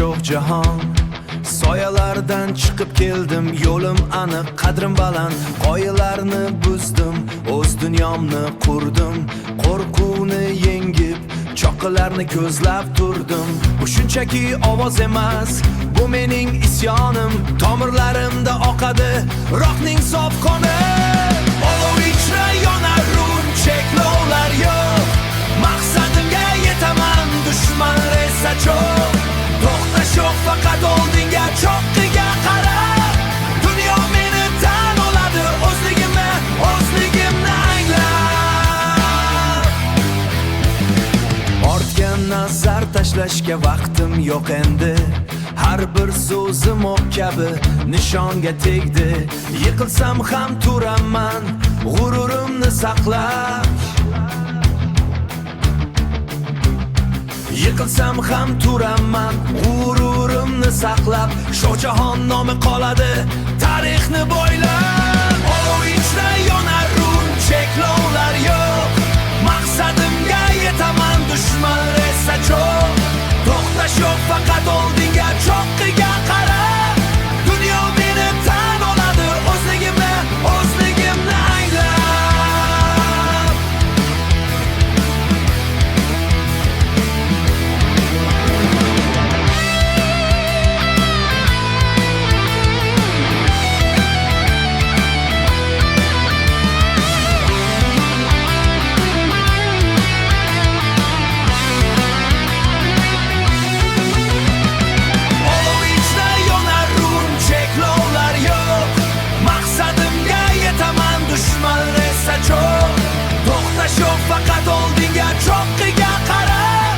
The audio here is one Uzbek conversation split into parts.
sho'x jahon. Soyalardan chiqib keldim, yo'lim aniq, qadrim baland. Qoyalarni buzdim, o'z dunyomni qurdim. Qo'rquvni yengib, choqqilarni ko'zlab turdim. Bu shunchaki ovoz emas, bu mening isyonim. Tomirlarimda oqadi rockning sof qoni. Olov ichra yonar run, cheklovlar yo'q. Maqsadimga yetaman, dushman esa cho'q. To'xtash yo'q, faqat oldinga, cho'qqiga qarab. Dunyo meni tan oladi, o'zligimni anglab. Ortga nazar tashlashga vaqtim yo'q endi. Har bir so'zim o'q kabi nishonga tegdi. Yiqilsam ham turaman, g'ururimni saqlab. Yiqilsam ham turaman, g'ururimni saqlab. Shu jahon nomi qoladi tarixni bo'ylab. Olov ichra yonar run, cheklovlar yo'q. Maqsadimga yetaman, dushman esa cho'q. To'xtash yo'q, faqat oldinga, cho'qqiga qarab. Dunyo meni tan oladi, o'zligimni anglab. Olov ichra yonar run, cheklovlar yo'q. Maqsadimga yetaman, dushman esa cho'q. To'xtash yo'q, faqat oldinga, cho'qqiga qarab.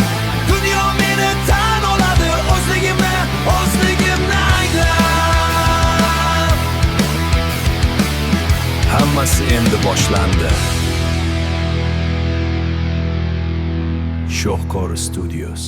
Dunyo meni tan oladi, o'zligimni anglab. Hammasi endi boshlandi. Sho'x Qori Studios.